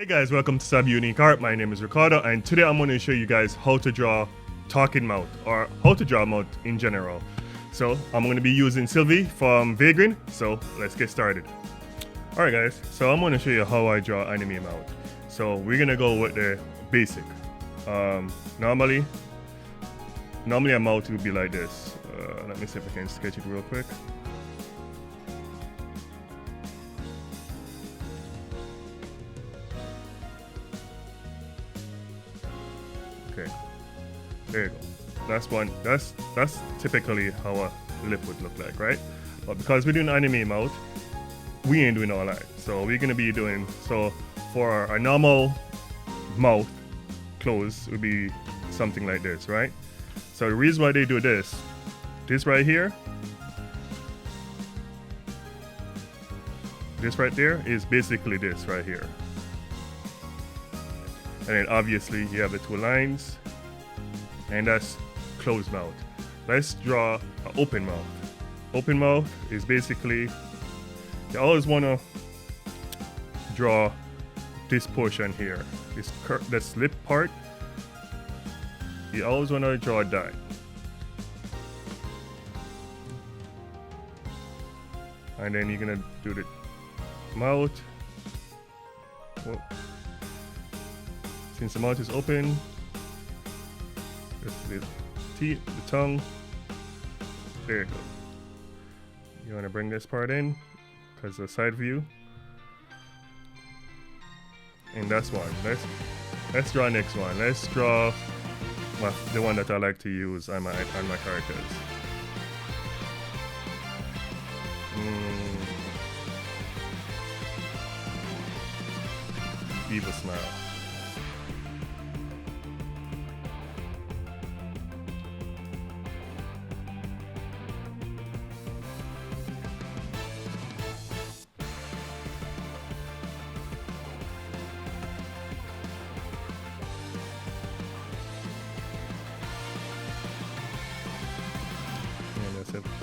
Hey guys, welcome to Sub Unique Art. My name is Ricardo, and today I'm going to show you guys how to draw talking mouth, or how to draw mouth in general. So I'm going to be using Silvy from Vaygren, so let's get started. Alright guys, so I'm going to show you how I draw anime mouth. So we're going to go with the basic. Normally a mouth would be like this. Let me see if I can sketch it real quick. Okay, there you go. That's one. That's typically how a lip would look like, right? But because we're doing anime mouth, we ain't doing all that. So we're gonna be doing, so for a normal mouth close would be something like this, right? So the reason why they do this right here, this right there is basically this right here. And then obviously you have the two lines, and that's closed mouth. Let's draw an open mouth. Open mouth is basically, you always want to draw this portion here, this lip part. You always want to draw that. And then you're gonna do the mouth. Whoa. Since the mouth is open, the teeth, the tongue, there you go. You want to bring this part in because the side view, and that's one. Let's draw next one. Let's draw the one that I like to use on my characters. Evil smile.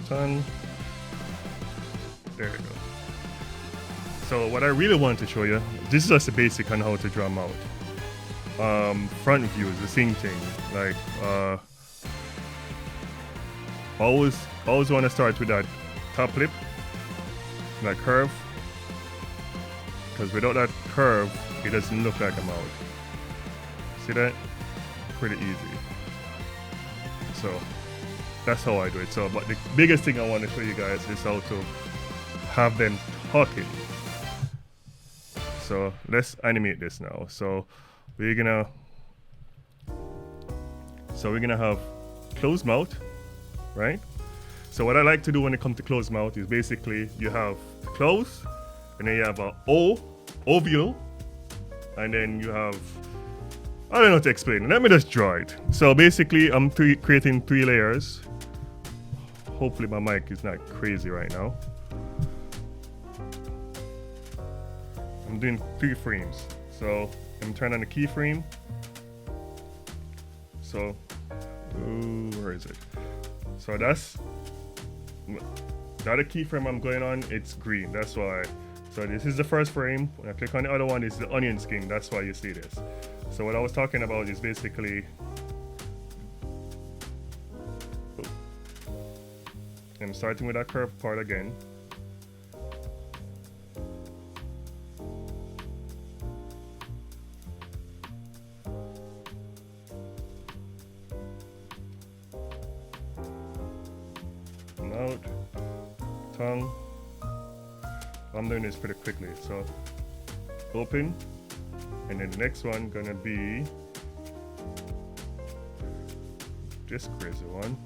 Tongue. There we go. So what I really want to show you, this is just the basic on how to draw mouth. Front view is the same thing. Like always want to start with that top lip, that curve, because without that curve, it doesn't look like a mouth. See that? Pretty easy. So that's how I do it. So, but the biggest thing I want to show you guys is how to have them talking. So let's animate this now. So we're gonna have closed mouth, right? So what I like to do when it comes to closed mouth is basically you have close, and then you have a ovule, and then you have, I don't know how to explain. Let me just draw it. So basically I'm creating 3 layers. Hopefully my mic is not crazy right now. I'm doing 3 frames. So I'm turning on the keyframe. So, where is it? So that's not a keyframe I'm going on, it's green, that's why. So this is the first frame. When I click on the other one, it's the onion skin, that's why you see this. So what I was talking about is basically, I'm starting with that curved part again. Mouth, tongue. I'm doing this pretty quickly. So open, and then the next one gonna be this crazy one.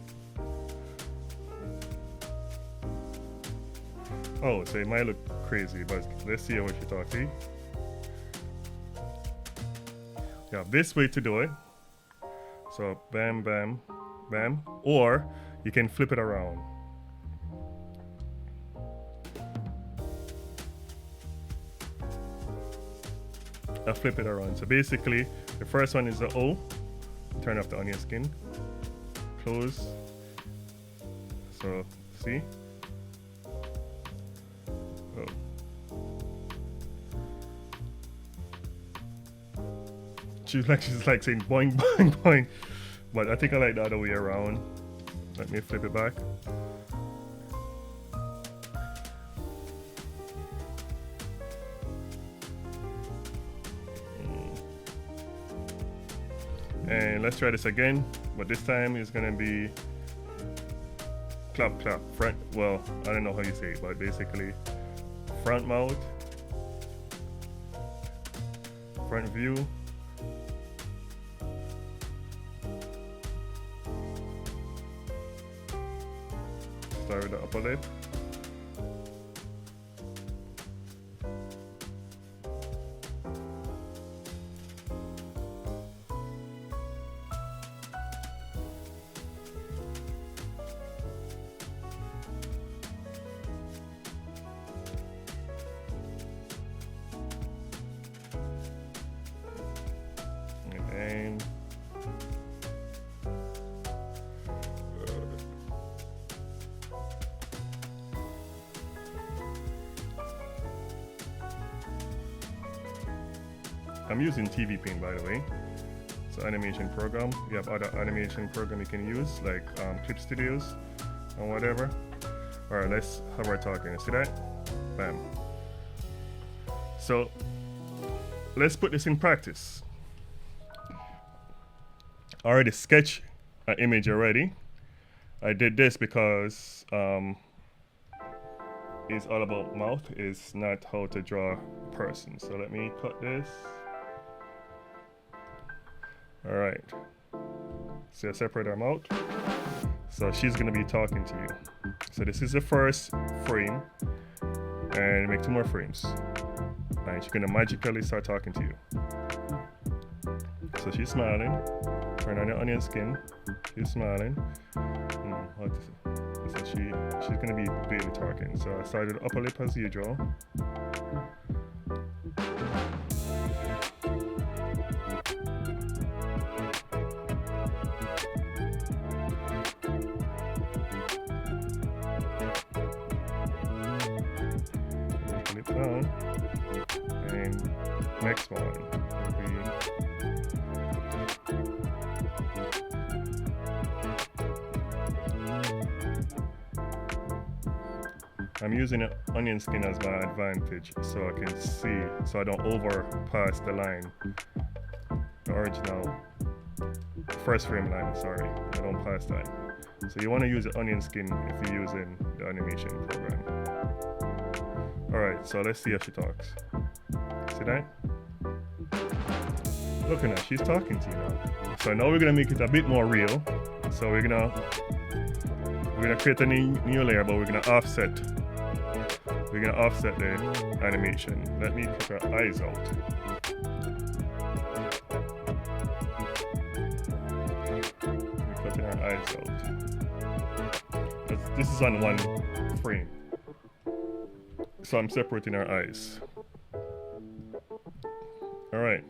Oh, so it might look crazy, but let's see what you talk. See? You have this way to do it. So bam, bam, bam. Or you can flip it around. I flip it around. So basically, the first one is the O. Turn off the onion skin. Close. So see? Oh. she's like saying boing boing boing, but I think I like the other way around. Let me flip it back. And let's try this again, but this time it's gonna be clap clap front. Well, I don't know how you say it, but basically front mouth, front view, start with the upper lip, and I'm using TVPaint, by the way. So animation program. You have other animation program you can use, like Clip Studios or whatever. All right, let's have our talking. See that? Bam. So let's put this in practice. I already sketched an image already. I did this because it's all about mouth. It's not how to draw a person. So let me cut this. All right. So I separate our mouth. So she's gonna be talking to you. So this is the first frame, and make 2 more frames. And she's gonna magically start talking to you. So she's smiling. Turn on your onion skin. She's smiling. What is it? So she's gonna be barely talking. So I started upper lip as usual. Lip down. And next one will be I'm using an onion skin as my advantage so I can see, so I don't overpass the line. The original first frame line, sorry. I don't pass that. So you want to use the onion skin if you're using the animation program. Alright, so let's see how she talks. See that? Look at her, she's talking to you now. So now we're gonna make it a bit more real. So we're gonna create a new layer, but we're gonna offset the animation. Let me put her eyes out. We're cutting her eyes out. This is on one frame. So I'm separating her eyes. Alright.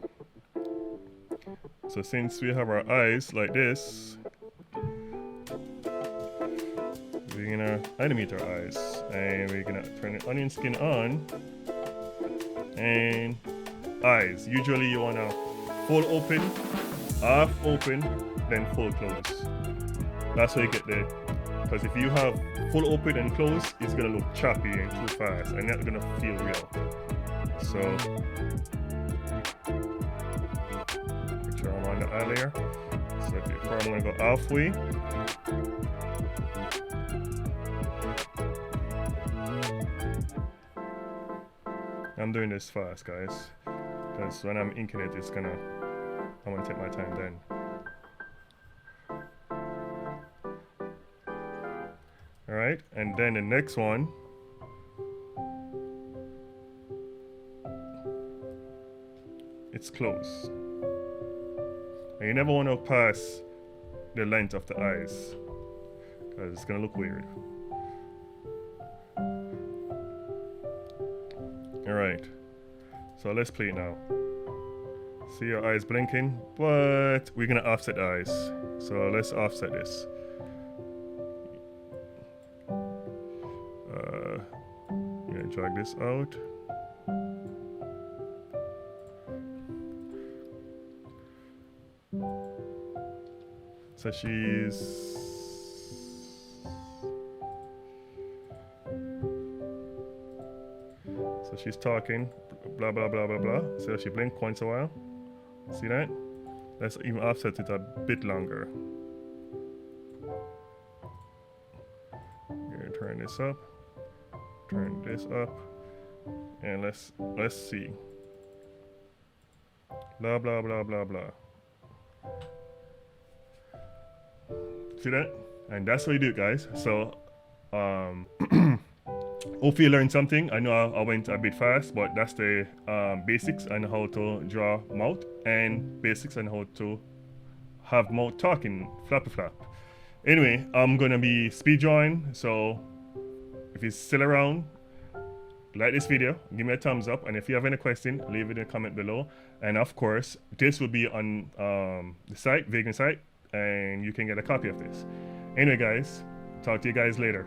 So since we have our eyes like this, we're gonna animate our eyes, and we're gonna turn the onion skin on, and eyes. Usually you wanna full open, half open, then full close. That's how you get the, because if you have full open and close, it's gonna look choppy and too fast, and not gonna feel real. So make sure I'm on the eye layer. So before I'm gonna go halfway. I'm doing this fast, guys, because when I'm inking it, I'm gonna take my time then. Alright, and then the next one, it's close. And you never want to pass the length of the eyes, because it's gonna look weird. Alright, so let's play it now. See your eyes blinking, but we're gonna offset the eyes. So let's offset this. I'm gonna drag this out. So she's talking, blah blah blah blah blah. So she blink once a while. See that? Let's even offset it a bit longer. Turn this up, turn this up, and let's see. Blah blah blah blah blah. See that? And that's how you do it, guys. So hope you learned something. I know I went a bit fast, but that's the basics on how to draw mouth and basics on how to have mouth talking, flappy flap. Anyway, I'm gonna be speed drawing, so if you're still around, like this video, give me a thumbs up, and if you have any question, leave it in the comment below. And of course, this will be on the site, Vaygren site, and you can get a copy of this. Anyway, guys, talk to you guys later.